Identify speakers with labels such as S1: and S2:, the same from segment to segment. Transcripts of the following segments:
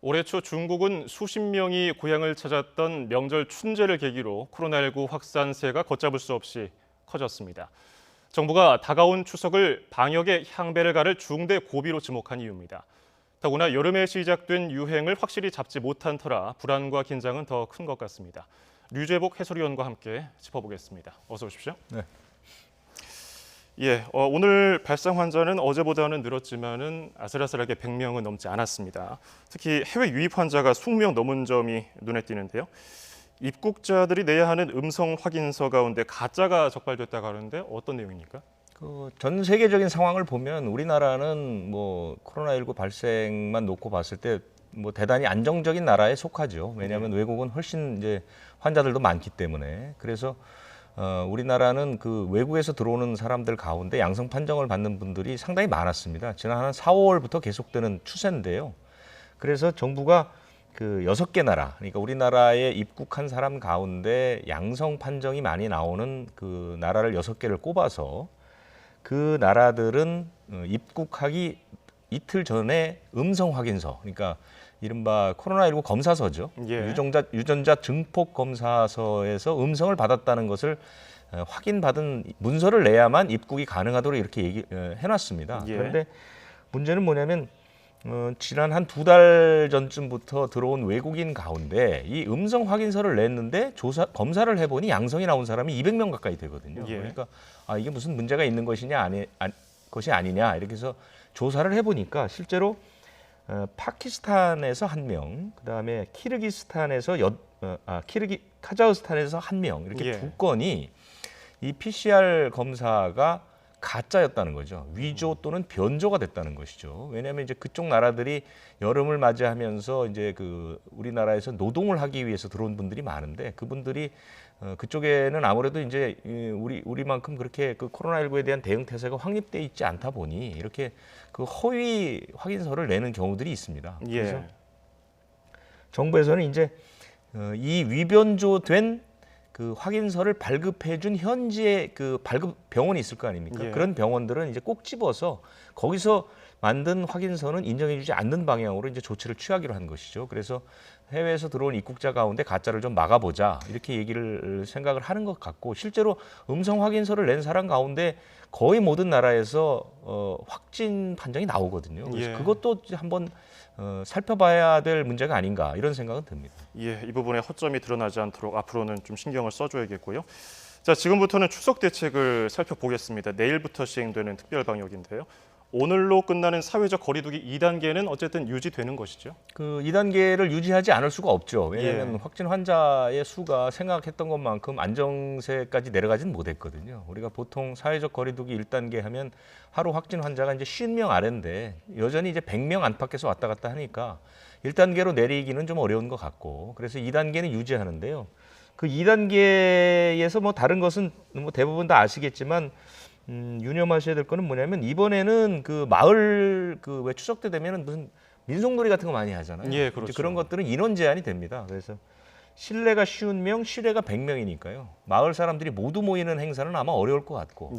S1: 올해 초 중국은 수십 명이 고향을 찾았던 명절 춘제를 계기로 코로나19 확산세가 걷잡을 수 없이 커졌습니다. 정부가 다가온 추석을 방역의 향배를 가를 중대 고비로 지목한 이유입니다. 더구나 여름에 시작된 유행을 확실히 잡지 못한 터라 불안과 긴장은 더 큰 것 같습니다. 류재복 해설위원과 함께 짚어보겠습니다. 어서 오십시오.
S2: 네.
S1: 오늘 발생 환자는 어제보다는 늘었지만은 아슬아슬하게 100명은 넘지 않았습니다. 특히 해외 유입 환자가 20명 넘은 점이 눈에 띄는데요. 입국자들이 내야 하는 음성 확인서 가운데 가짜가 적발됐다고 하는데 어떤 내용입니까?
S2: 전 세계적인 상황을 보면 우리나라는 코로나19 발생만 놓고 봤을 때 대단히 안정적인 나라에 속하죠. 왜냐하면 외국은 훨씬 이제 환자들도 많기 때문에. 그래서 우리나라는 그 외국에서 들어오는 사람들 가운데 양성 판정을 받는 분들이 상당히 많았습니다. 지난 한 4, 5월부터 계속되는 추세인데요. 그래서 정부가 그 6개 나라, 그러니까 우리나라에 입국한 사람 가운데 양성 판정이 많이 나오는 그 나라를 6개를 꼽아서 그 나라들은 입국하기 이틀 전에 음성 확인서, 그러니까 이른바 코로나19 검사서죠. 유전자 증폭 검사서에서 음성을 받았다는 것을 확인받은 문서를 내야만 입국이 가능하도록 이렇게 해놨습니다. 그런데 문제는 뭐냐면 지난 한 2달 전쯤부터 들어온 외국인 가운데 이 음성 확인서를 냈는데 검사를 해보니 양성이 나온 사람이 200명 가까이 되거든요. 그러니까 이게 무슨 문제가 있는 것이 아니냐 이렇게 해서 조사를 해보니까 실제로 파키스탄에서 1명, 그다음에 카자흐스탄에서 1명 이렇게 2건이 이 PCR 검사가 가짜였다는 거죠. 위조 또는 변조가 됐다는 것이죠. 왜냐하면 이제 그쪽 나라들이 여름을 맞이하면서 이제 그 우리나라에서 노동을 하기 위해서 들어온 분들이 많은데 그분들이 그쪽에는 아무래도 이제 우리만큼 그렇게 그 코로나19에 대한 대응 태세가 확립돼 있지 않다 보니 이렇게 그 허위 확인서를 내는 경우들이 있습니다. 그래서 정부에서는 이제 이 위변조된 그 확인서를 발급해준 현지의 그 발급 병원이 있을 거 아닙니까? 그런 병원들은 이제 꼭 집어서 거기서 만든 확인서는 인정해주지 않는 방향으로 이제 조치를 취하기로 한 것이죠. 그래서 해외에서 들어온 입국자 가운데 가짜를 좀 막아보자 이렇게 생각을 하는 것 같고 실제로 음성 확인서를 낸 사람 가운데 거의 모든 나라에서 확진 판정이 나오거든요. 그래서 그것도 한번 살펴봐야 될 문제가 아닌가 이런 생각은 듭니다.
S1: 이 부분에 허점이 드러나지 않도록 앞으로는 좀 신경을 써줘야겠고요. 자, 지금부터는 추석 대책을 살펴보겠습니다. 내일부터 시행되는 특별 방역인데요. 오늘로 끝나는 사회적 거리두기 2단계는 어쨌든 유지되는 것이죠?
S2: 그 2단계를 유지하지 않을 수가 없죠. 왜냐하면 확진 환자의 수가 생각했던 것만큼 안정세까지 내려가지는 못했거든요. 우리가 보통 사회적 거리두기 1단계 하면 하루 확진 환자가 이제 50명 아래인데 여전히 이제 100명 안팎에서 왔다 갔다 하니까 1단계로 내리기는 좀 어려운 것 같고 그래서 2단계는 유지하는데요. 그 2단계에서 다른 것은 대부분 다 아시겠지만 유념하셔야 될 거는 뭐냐면 이번에는 그 마을 왜 추석 때 되면은 무슨 민속놀이 같은 거 많이 하잖아요.
S1: 그렇죠.
S2: 그런 것들은 인원 제한이 됩니다. 그래서 실내가 50명, 실외가 100명이니까요. 마을 사람들이 모두 모이는 행사는 아마 어려울 것 같고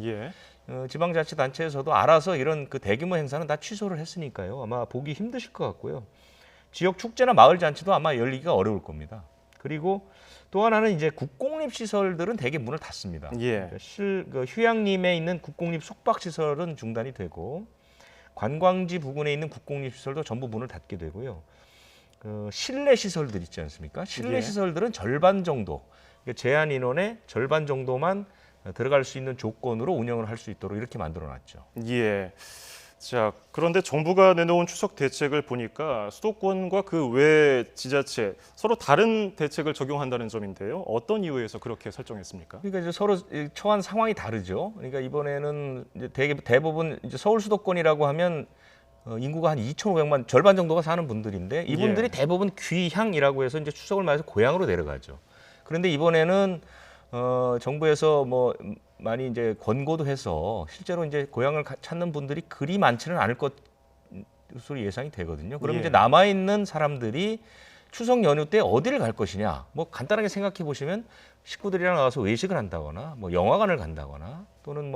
S2: 지방자치단체에서도 알아서 이런 그 대규모 행사는 다 취소를 했으니까요. 아마 보기 힘드실 것 같고요. 지역 축제나 마을 잔치도 아마 열리기가 어려울 겁니다. 그리고 또 하나는 이제 국공립 시설들은 대개 문을 닫습니다. 그러니까 휴양림에 있는 국공립 숙박시설은 중단이 되고 관광지 부근에 있는 국공립 시설도 전부 문을 닫게 되고요. 실내 시설들 있지 않습니까? 실내 시설들은 절반 정도, 그러니까 제한 인원의 절반 정도만 들어갈 수 있는 조건으로 운영을 할 수 있도록 이렇게 만들어놨죠.
S1: 자, 그런데 정부가 내놓은 추석 대책을 보니까 수도권과 그 외 지자체 서로 다른 대책을 적용한다는 점인데요. 어떤 이유에서 그렇게 설정했습니까?
S2: 그러니까 이제 서로 처한 상황이 다르죠. 그러니까 이번에는 이제 대부분 이제 서울 수도권이라고 하면 인구가 한 2,500만 절반 정도가 사는 분들인데 이분들이 대부분 귀향이라고 해서 이제 추석을 맞아서 고향으로 내려가죠. 그런데 이번에는 정부에서 많이 이제 권고도 해서 실제로 이제 고향을 찾는 분들이 그리 많지는 않을 것으로 예상이 되거든요. 그럼 이제 남아 있는 사람들이 추석 연휴 때 어디를 갈 것이냐? 간단하게 생각해 보시면 식구들이랑 나가서 외식을 한다거나 영화관을 간다거나 또는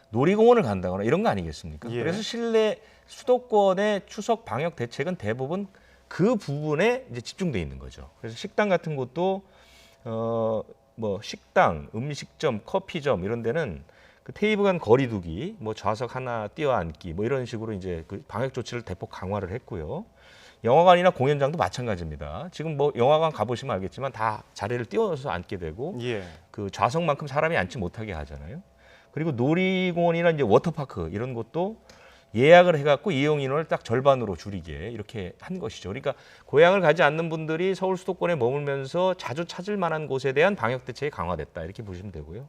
S2: 놀이공원을 간다거나 이런 거 아니겠습니까? 그래서 실내 수도권의 추석 방역 대책은 대부분 그 부분에 이제 집중돼 있는 거죠. 그래서 식당 같은 곳도 뭐 식당, 음식점, 커피점 이런 데는 그 테이블 간 거리두기, 뭐 좌석 하나 띄어앉기, 뭐 이런 식으로 이제 그 방역 조치를 대폭 강화를 했고요. 영화관이나 공연장도 마찬가지입니다. 지금 뭐 영화관 가보시면 알겠지만 다 자리를 띄워서 앉게 되고
S1: 예.
S2: 그 좌석만큼 사람이 앉지 못하게 하잖아요. 그리고 놀이공원이나 이제 워터파크 이런 곳도 예약을 해갖고 이용 인원을 딱 절반으로 줄이게 이렇게 한 것이죠. 그러니까 고향을 가지 않는 분들이 서울 수도권에 머물면서 자주 찾을 만한 곳에 대한 방역 대책이 강화됐다 이렇게 보시면 되고요.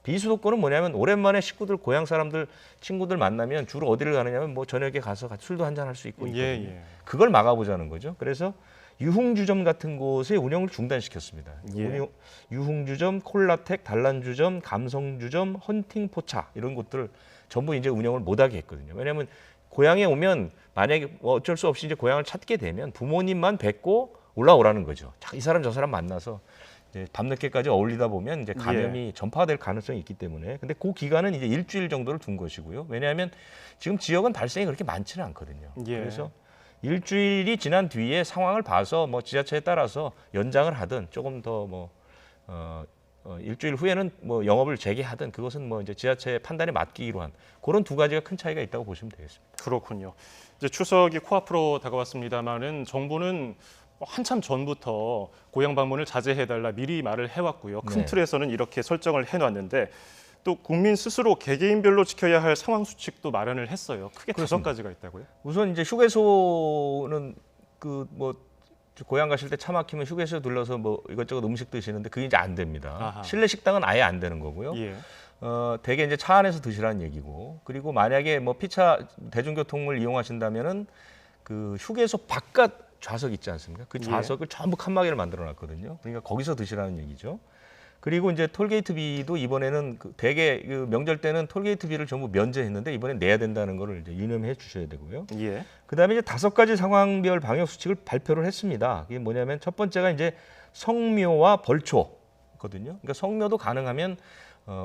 S2: 비수도권은 뭐냐면 오랜만에 식구들, 고향 사람들, 친구들 만나면 주로 어디를 가느냐면 뭐 저녁에 가서 같이 술도 한잔 할 수 있고 있거든요.
S1: 예.
S2: 그걸 막아보자는 거죠. 그래서 유흥주점 같은 곳의 운영을 중단시켰습니다.
S1: 예.
S2: 유흥주점, 콜라텍, 단란주점, 감성주점, 헌팅포차 이런 곳들을 전부 이제 운영을 못하게 했거든요. 왜냐하면 고향에 오면 만약에 어쩔 수 없이 이제 고향을 찾게 되면 부모님만 뵙고 올라오라는 거죠. 이 사람 저 사람 만나서 이제 밤늦게까지 어울리다 보면 이제 감염이 전파될 가능성이 있기 때문에. 근데 그 기간은 이제 일주일 정도를 둔 것이고요. 왜냐하면 지금 지역은 발생이 그렇게 많지는 않거든요.
S1: 예.
S2: 그래서 일주일이 지난 뒤에 상황을 봐서 뭐 지자체에 따라서 연장을 하든 조금 더 뭐 일주일 후에는 뭐 영업을 재개하든 그것은 뭐 이제 지자체의 판단에 맡기기로 한 그런 두 가지가 큰 차이가 있다고 보시면 되겠습니다.
S1: 그렇군요. 이제 추석이 코앞으로 다가왔습니다만은 정부는 한참 전부터 고향 방문을 자제해달라 미리 말을 해왔고요. 큰
S2: 네.
S1: 틀에서는 이렇게 설정을 해놨는데 또 국민 스스로 개개인별로 지켜야 할 상황 수칙도 마련을 했어요. 크게 다섯
S2: 그렇습니다.
S1: 가지가 있다고요?
S2: 우선 이제 휴게소는 그 뭐 고향 가실 때 차 막히면 휴게소 들러서 뭐 이것저것 음식 드시는데 그게 이제 안 됩니다.
S1: 아하.
S2: 실내 식당은 아예 안 되는 거고요.
S1: 예.
S2: 대개 이제 차 안에서 드시라는 얘기고, 그리고 만약에 뭐 피차 대중교통을 이용하신다면은 그 휴게소 바깥 좌석 있지 않습니까? 그 좌석을 전부 칸막이를 만들어 놨거든요. 그러니까 거기서 드시라는 얘기죠. 그리고 이제 톨게이트비도 이번에는 대개 그 명절 때는 톨게이트비를 전부 면제했는데 이번에 내야 된다는 거를 이제 유념해 주셔야 되고요.
S1: 예.
S2: 그다음에 이제 5가지 상황별 방역 수칙을 발표를 했습니다. 이게 뭐냐면 첫 번째가 이제 성묘와 벌초거든요. 그러니까 성묘도 가능하면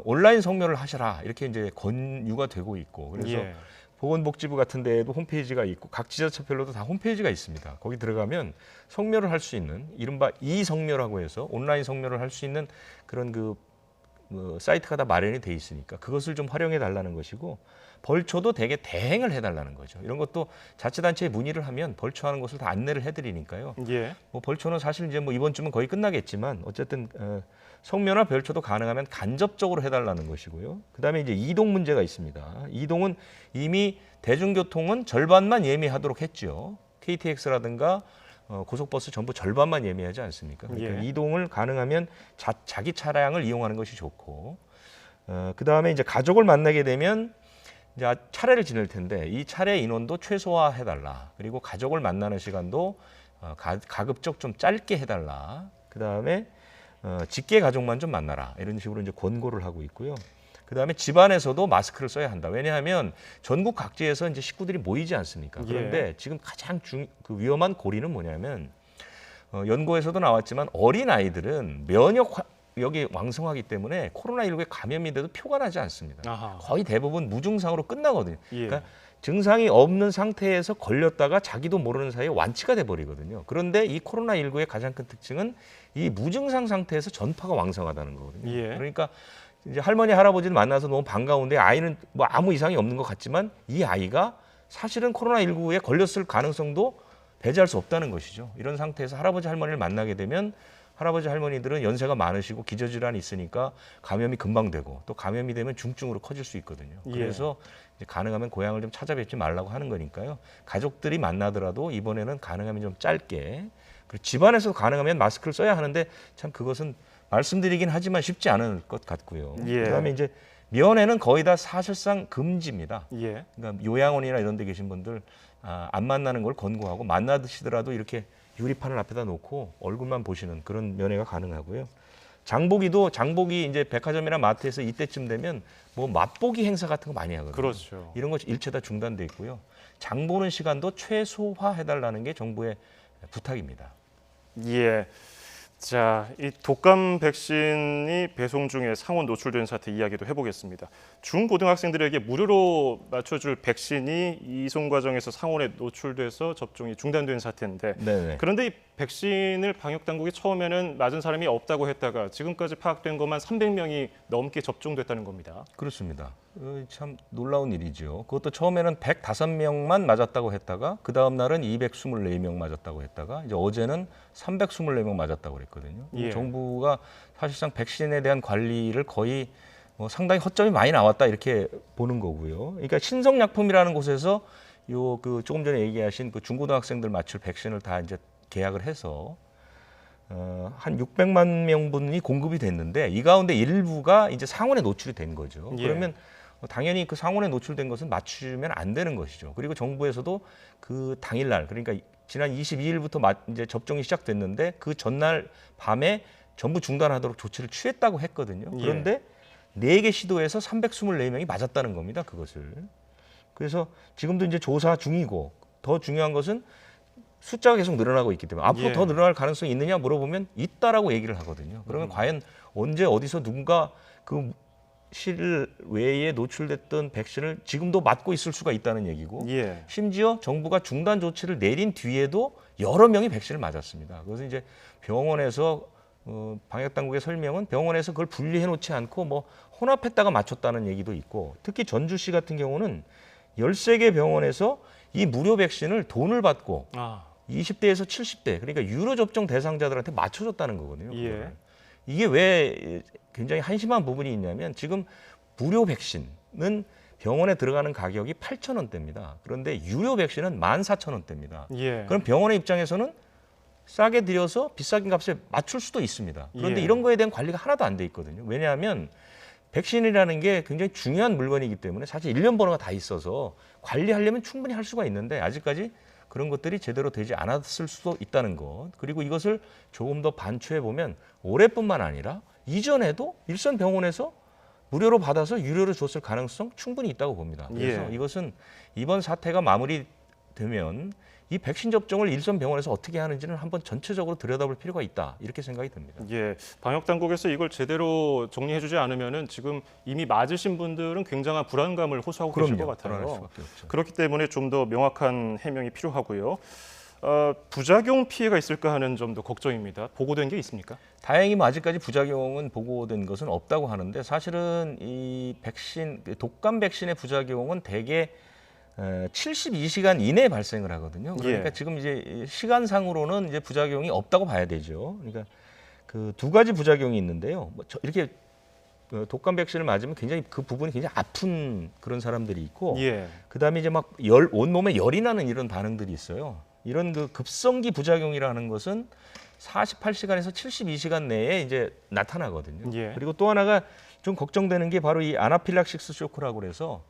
S2: 온라인 성묘를 하셔라 이렇게 이제 권유가 되고 있고, 그래서
S1: 예.
S2: 보건복지부 같은 데에도 홈페이지가 있고 각 지자체별로도 다 홈페이지가 있습니다. 거기 들어가면 성묘를 할 수 있는 이른바 이성묘라고 해서 온라인 성묘를 할 수 있는 그런 그 사이트가 다 마련이 돼 있으니까 그것을 좀 활용해 달라는 것이고, 벌초도 대개 대행을 해달라는 거죠. 이런 것도 자치단체에 문의를 하면 벌초하는 것을 다 안내를 해드리니까요.
S1: 예.
S2: 뭐 벌초는 사실 이제 뭐 이번 주면 거의 끝나겠지만 어쨌든 성묘나 벌초도 가능하면 간접적으로 해달라는 것이고요. 그다음에 이제 이동 문제가 있습니다. 이동은 이미 대중교통은 절반만 예매하도록 했죠. KTX라든가 고속버스 전부 절반만 예매하지 않습니까? 그러니까
S1: 예.
S2: 이동을 가능하면 자기 차량을 이용하는 것이 좋고, 그다음에 이제 가족을 만나게 되면 이제 차례를 지낼 텐데 이 차례 인원도 최소화해달라. 그리고 가족을 만나는 시간도 가급적 좀 짧게 해달라. 그다음에 직계 가족만 좀 만나라. 이런 식으로 이제 권고를 하고 있고요. 그다음에 집안에서도 마스크를 써야 한다. 왜냐하면 전국 각지에서 이제 식구들이 모이지 않습니까? 그런데 지금 가장 그 위험한 고리는 뭐냐면 연구에서도 나왔지만 어린 아이들은 면역력이 왕성하기 때문에 코로나19에 감염이 돼도 표가 나지 않습니다.
S1: 아하.
S2: 거의 대부분 무증상으로 끝나거든요.
S1: 예.
S2: 그러니까 증상이 없는 상태에서 걸렸다가 자기도 모르는 사이에 완치가 돼버리거든요. 그런데 이 코로나19의 가장 큰 특징은 이 무증상 상태에서 전파가 왕성하다는 거거든요.
S1: 예.
S2: 그러니까 이제 할머니 할아버지를 만나서 너무 반가운데 아이는 뭐 아무 이상이 없는 것 같지만 이 아이가 사실은 코로나19에 걸렸을 가능성도 배제할 수 없다는 것이죠. 이런 상태에서 할아버지 할머니를 만나게 되면 할아버지 할머니들은 연세가 많으시고 기저질환이 있으니까 감염이 금방 되고 또 감염이 되면 중증으로 커질 수 있거든요.
S1: 예.
S2: 그래서 이제 가능하면 고향을 좀 찾아뵙지 말라고 하는 거니까요. 가족들이 만나더라도 이번에는 가능하면 좀 짧게, 그리고 집안에서 가능하면 마스크를 써야 하는데 참 그것은 말씀드리긴 하지만 쉽지 않을 것 같고요.
S1: 예.
S2: 그다음에 이제 면회는 거의 다 사실상 금지입니다.
S1: 예.
S2: 그러니까 요양원이나 이런 데 계신 분들 안 만나는 걸 권고하고 만나시더라도 이렇게 유리판을 앞에다 놓고 얼굴만 보시는 그런 면회가 가능하고요. 장보기 이제 백화점이나 마트에서 이때쯤 되면 뭐 맛보기 행사 같은 거 많이 하거든요.
S1: 그렇죠.
S2: 이런 거 일체 다 중단돼 있고요. 장 보는 시간도 최소화해달라는 게 정부의 부탁입니다.
S1: 예. 자, 이 독감 백신이 배송 중에 상온 노출된 사태 이야기도 해보겠습니다. 중고등학생들에게 무료로 맞춰줄 백신이 이송 과정에서 상온에 노출돼서 접종이 중단된 사태인데
S2: 네네.
S1: 그런데 이 백신을 방역 당국이 처음에는 맞은 사람이 없다고 했다가 지금까지 파악된 것만 300명이 넘게 접종됐다는 겁니다.
S2: 그렇습니다. 참 놀라운 일이죠. 그것도 처음에는 105명만 맞았다고 했다가 그 다음 날은 224명 맞았다고 했다가 이제 어제는 324명 맞았다고 그랬거든요.
S1: 예.
S2: 정부가 사실상 백신에 대한 관리를 거의 상당히 허점이 많이 나왔다 이렇게 보는 거고요. 그러니까 신성약품이라는 곳에서 요 그 조금 전에 얘기하신 그 중고등학생들 맞출 백신을 다 이제 계약을 해서 한 600만 명분이 공급이 됐는데 이 가운데 일부가 이제 상온에 노출이 된 거죠.
S1: 예.
S2: 그러면 당연히 그 상온에 노출된 것은 맞추면 안 되는 것이죠. 그리고 정부에서도 그 당일날 그러니까 지난 22일부터 이제 접종이 시작됐는데 그 전날 밤에 전부 중단하도록 조치를 취했다고 했거든요. 그런데 4개 시도에서 324명이 맞았다는 겁니다. 그것을. 그래서 지금도 이제 조사 중이고 더 중요한 것은 숫자가 계속 늘어나고 있기 때문에 앞으로
S1: 예.
S2: 더 늘어날 가능성이 있느냐 물어보면 있다라고 얘기를 하거든요. 그러면 과연 언제 어디서 누군가 그 실외에 노출됐던 백신을 지금도 맞고 있을 수가 있다는 얘기고
S1: 예.
S2: 심지어 정부가 중단 조치를 내린 뒤에도 여러 명이 백신을 맞았습니다. 그래서 이제 병원에서 방역 당국의 설명은 병원에서 그걸 분리해 놓지 않고 뭐 혼합했다가 맞췄다는 얘기도 있고 특히 전주시 같은 경우는 13개 병원에서 이 무료 백신을 돈을 받고 20대에서 70대 그러니까 유료 접종 대상자들한테 맞춰줬다는 거거든요.
S1: 예.
S2: 이게 왜 굉장히 한심한 부분이 있냐면 지금 무료 백신은 병원에 들어가는 가격이 8,000원대입니다. 그런데 유료 백신은 14,000원대입니다.
S1: 예.
S2: 그럼 병원의 입장에서는 싸게 들여서 비싸긴 값에 맞출 수도 있습니다. 그런데
S1: 예.
S2: 이런 거에 대한 관리가 하나도 안 돼 있거든요. 왜냐하면 백신이라는 게 굉장히 중요한 물건이기 때문에 사실 일련 번호가 다 있어서 관리하려면 충분히 할 수가 있는데 아직까지 그런 것들이 제대로 되지 않았을 수도 있다는 것. 그리고 이것을 조금 더 반추해 보면 올해뿐만 아니라 이전에도 일선 병원에서 무료로 받아서 유료로 줬을 가능성 충분히 있다고 봅니다. 그래서
S1: 예.
S2: 이것은 이번 사태가 마무리되면 이 백신 접종을 일선 병원에서 어떻게 하는지는 한번 전체적으로 들여다볼 필요가 있다. 이렇게 생각이 듭니다.
S1: 예, 방역 당국에서 이걸 제대로 정리해주지 않으면은 지금 이미 맞으신 분들은 굉장한 불안감을 호소하고 계실 것
S2: 불안할
S1: 같아요.
S2: 수밖에 없죠.
S1: 그렇기 때문에 좀 더 명확한 해명이 필요하고요. 부작용 피해가 있을까 하는 점도 걱정입니다. 보고된 게 있습니까?
S2: 다행히 뭐 아직까지 부작용은 보고된 것은 없다고 하는데 사실은 이 백신 독감 백신의 부작용은 대개 72시간 이내에 발생을 하거든요. 그러니까
S1: 예.
S2: 지금 이제 시간상으로는 이제 부작용이 없다고 봐야 되죠. 그러니까 그 두 가지 부작용이 있는데요. 뭐 이렇게 독감 백신을 맞으면 굉장히 그 부분이 굉장히 아픈 그런 사람들이 있고,
S1: 예.
S2: 그다음에 이제 막 온몸에 열이 나는 이런 반응들이 있어요. 이런 그 급성기 부작용이라는 것은 48시간에서 72시간 내에 이제 나타나거든요.
S1: 예.
S2: 그리고 또 하나가 좀 걱정되는 게 바로 이 아나필락시스 쇼크라고 그래서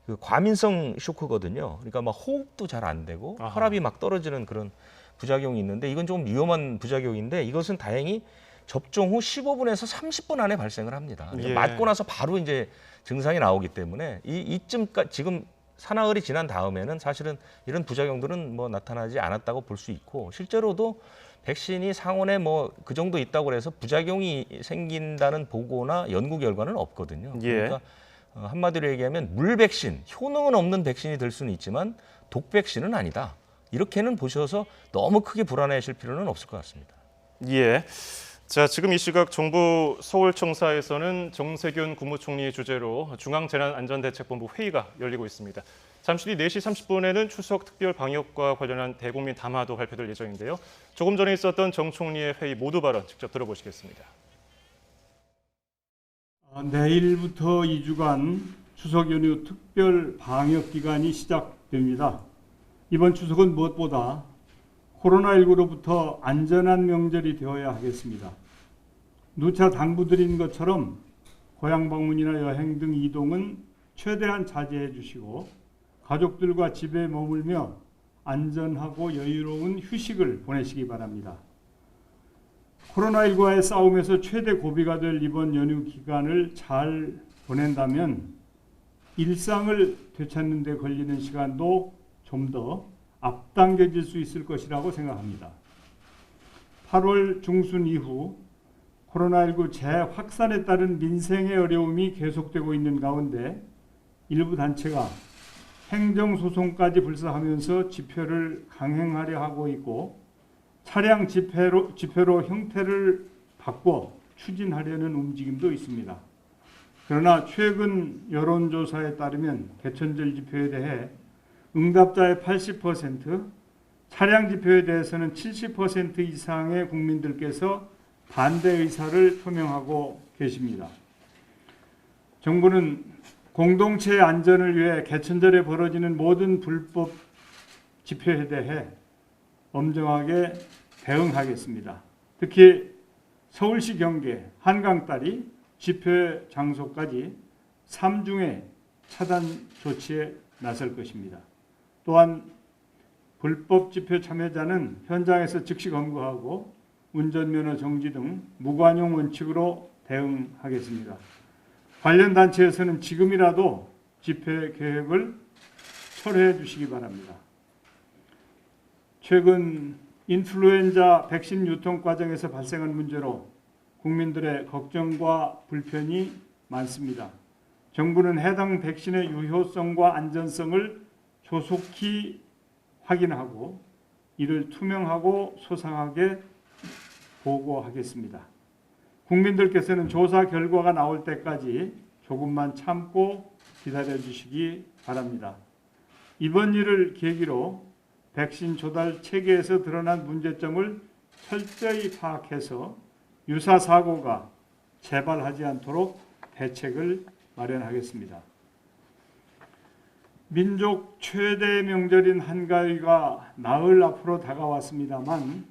S2: 그 과민성 쇼크거든요. 그러니까 막 호흡도 잘 안 되고
S1: 아하.
S2: 혈압이 막 떨어지는 그런 부작용이 있는데 이건 좀 위험한 부작용인데 이것은 다행히 접종 후 15분에서 30분 안에 발생을 합니다. 그러니까
S1: 예.
S2: 맞고 나서 바로 이제 증상이 나오기 때문에 이쯤까지 지금 사나흘이 지난 다음에는 사실은 이런 부작용들은 뭐 나타나지 않았다고 볼 수 있고 실제로도 백신이 상온에 뭐 그 정도 있다고 해서 부작용이 생긴다는 보고나 연구 결과는 없거든요.
S1: 예.
S2: 그러니까 한마디로 얘기하면 물 백신, 효능은 없는 백신이 될 수는 있지만 독 백신은 아니다. 이렇게는 보셔서 너무 크게 불안해하실 필요는 없을 것 같습니다.
S1: 예. 자, 지금 이 시각 정부 서울청사에서는 정세균 국무총리의 주재로 중앙재난안전대책본부 회의가 열리고 있습니다. 잠시 뒤 4시 30분에는 추석 특별 방역과 관련한 대국민 담화도 발표될 예정인데요. 조금 전에 있었던 정 총리의 회의 모두 발언 직접 들어보시겠습니다.
S3: 내일부터 2주간 추석 연휴 특별 방역 기간이 시작됩니다. 이번 추석은 무엇보다 코로나19로부터 안전한 명절이 되어야 하겠습니다. 누차 당부드린 것처럼 고향 방문이나 여행 등 이동은 최대한 자제해 주시고 가족들과 집에 머물며 안전하고 여유로운 휴식을 보내시기 바랍니다. 코로나19와의 싸움에서 최대 고비가 될 이번 연휴 기간을 잘 보낸다면 일상을 되찾는 데 걸리는 시간도 좀 더 앞당겨질 수 있을 것이라고 생각합니다. 8월 중순 이후 코로나19 재확산에 따른 민생의 어려움이 계속되고 있는 가운데 일부 단체가 행정소송까지 불사하면서 집회를 강행하려 하고 있고 차량 집회로 형태를 바꿔 추진하려는 움직임도 있습니다. 그러나 최근 여론조사에 따르면 개천절 집회에 대해 응답자의 80%, 차량 집회에 대해서는 70% 이상의 국민들께서 반대 의사를 표명하고 계십니다. 정부는 공동체의 안전을 위해 개천절에 벌어지는 모든 불법 집회에 대해 엄정하게 대응하겠습니다. 특히 서울시 경계 한강다리 집회 장소까지 3중의 차단 조치에 나설 것입니다. 또한 불법 집회 참여자는 현장에서 즉시 검거하고 운전면허 정지 등 무관용 원칙으로 대응하겠습니다. 관련 단체에서는 지금이라도 집회 계획을 철회해 주시기 바랍니다. 최근 인플루엔자 백신 유통 과정에서 발생한 문제로 국민들의 걱정과 불편이 많습니다. 정부는 해당 백신의 유효성과 안전성을 조속히 확인하고 이를 투명하고 소상하게 보고하겠습니다. 국민들께서는 조사 결과가 나올 때까지 조금만 참고 기다려 주시기 바랍니다. 이번 일을 계기로 백신 조달 체계에서 드러난 문제점을 철저히 파악해서 유사 사고가 재발하지 않도록 대책을 마련하겠습니다. 민족 최대 명절인 한가위가 나흘 앞으로 다가왔습니다만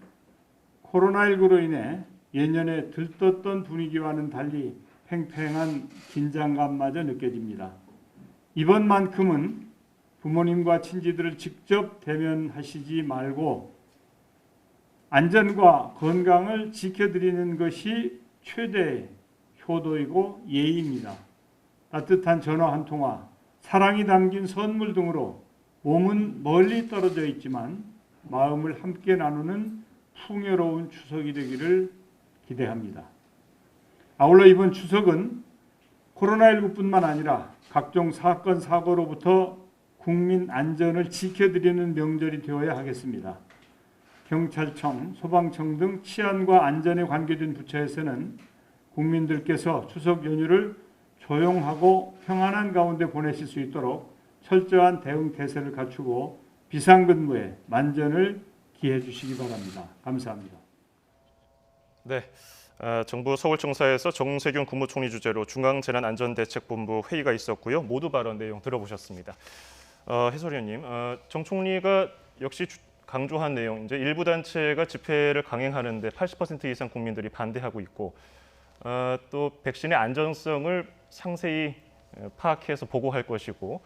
S3: 코로나19로 인해 예년에 들떴던 분위기와는 달리 팽팽한 긴장감마저 느껴집니다. 이번만큼은 부모님과 친지들을 직접 대면하시지 말고 안전과 건강을 지켜드리는 것이 최대의 효도이고 예의입니다. 따뜻한 전화 한 통화, 사랑이 담긴 선물 등으로 몸은 멀리 떨어져 있지만 마음을 함께 나누는 풍요로운 추석이 되기를 기대합니다. 아울러 이번 추석은 코로나19뿐만 아니라 각종 사건, 사고로부터 국민 안전을 지켜드리는 명절이 되어야 하겠습니다. 경찰청, 소방청 등 치안과 안전에 관계된 부처에서는 국민들께서 추석 연휴를 조용하고 평안한 가운데 보내실 수 있도록 철저한 대응 태세를 갖추고 비상근무에 만전을 기해 주시기 바랍니다. 감사합니다.
S1: 네, 정부 서울청사에서 정세균 국무총리 주재로 중앙재난안전대책본부 회의가 있었고요. 모두 발언 내용 들어보셨습니다. 해설위원님, 정 총리가 역시 강조한 내용, 이제 일부 단체가 집회를 강행하는데 80% 이상 국민들이 반대하고 있고 또 백신의 안전성을 상세히 파악해서 보고할 것이고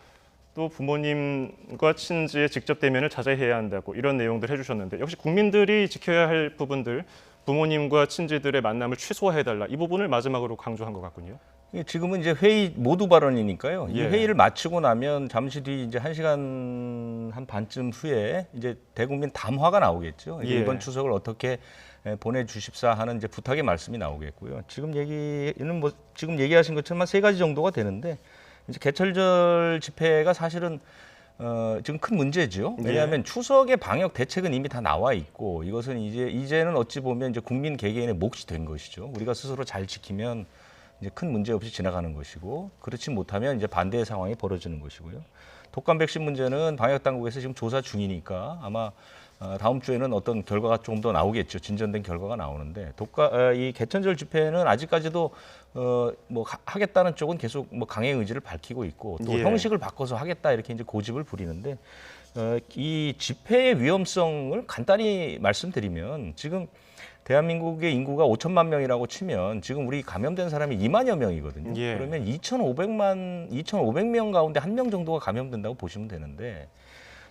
S1: 또 부모님과 친지의 직접 대면을 자제해야 한다고 이런 내용들 해주셨는데 역시 국민들이 지켜야 할 부분들 부모님과 친지들의 만남을 최소화해달라 이 부분을 마지막으로 강조한 것 같군요.
S2: 지금은 이제 회의 모두 발언이니까요. 이
S1: 예.
S2: 회의를 마치고 나면 잠시 뒤 이제 1시간 한 반쯤 후에 이제 대국민 담화가 나오겠죠.
S1: 예.
S2: 이번 추석을 어떻게 보내주십사 하는 이제 부탁의 말씀이 나오겠고요. 지금 얘기는 뭐 지금 얘기하신 것처럼 한 3가지 정도가 되는데 이제 개천절 집회가 사실은 지금 큰 문제죠. 왜냐하면
S1: 예.
S2: 추석의 방역 대책은 이미 다 나와 있고 이것은 이제는 어찌 보면 이제 국민 개개인의 몫이 된 것이죠. 우리가 스스로 잘 지키면 이제 큰 문제 없이 지나가는 것이고 그렇지 못하면 이제 반대의 상황이 벌어지는 것이고요. 독감 백신 문제는 방역 당국에서 지금 조사 중이니까 아마 다음 주에는 어떤 결과가 조금 더 나오겠죠. 진전된 결과가 나오는데 이 개천절 집회는 아직까지도 뭐 하겠다는 쪽은 계속 뭐 강행 의지를 밝히고 있고 또
S1: 예.
S2: 형식을 바꿔서 하겠다 이렇게 이제 고집을 부리는데 이 집회의 위험성을 간단히 말씀드리면 지금 대한민국의 인구가 5천만 명이라고 치면 지금 우리 감염된 사람이 2만여 명이거든요.
S1: 예.
S2: 그러면 2,500명 가운데 1명 정도가 감염된다고 보시면 되는데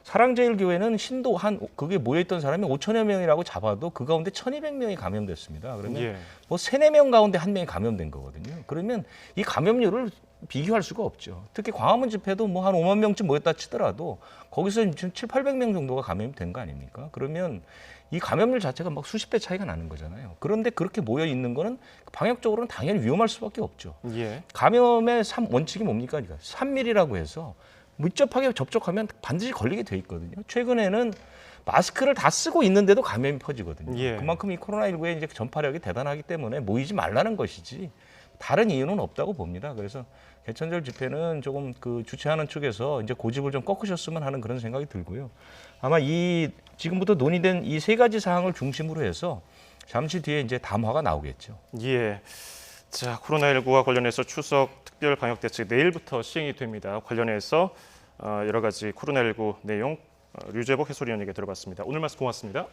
S2: 사랑제일교회는 신도 그게 모여있던 사람이 5천여 명이라고 잡아도 그 가운데 1,200명이 감염됐습니다. 그러면
S1: 예.
S2: 뭐 3, 4명 가운데 1명이 감염된 거거든요. 그러면 이 감염률을 비교할 수가 없죠. 특히 광화문 집회도 뭐 한 5만 명쯤 모였다 치더라도 거기서 지금 700~800명 정도가 감염이 된 거 아닙니까? 그러면 이 감염률 자체가 막 수십 배 차이가 나는 거잖아요. 그런데 그렇게 모여 있는 거는 방역적으로는 당연히 위험할 수밖에 없죠.
S1: 예.
S2: 감염의 원칙이 뭡니까? 그러니까 3mm라고 해서 밀접하게 접촉하면 반드시 걸리게 돼 있거든요. 최근에는 마스크를 다 쓰고 있는데도 감염이 퍼지거든요.
S1: 예.
S2: 그만큼 이 코로나19의 이제 전파력이 대단하기 때문에 모이지 말라는 것이지 다른 이유는 없다고 봅니다. 그래서 개천절 집회는 조금 그 주최하는 측에서 이제 고집을 좀 꺾으셨으면 하는 그런 생각이 들고요. 아마 이 지금부터 논의된 이 세 가지 사항을 중심으로 해서 잠시 뒤에 이제 담화가 나오겠죠.
S1: 예. 자, 코로나19와 관련해서 추석 특별 방역 대책 내일부터 시행이 됩니다. 관련해서 여러 가지 코로나19 내용 류재복 해설위원에게 들어봤습니다. 오늘 말씀 고맙습니다.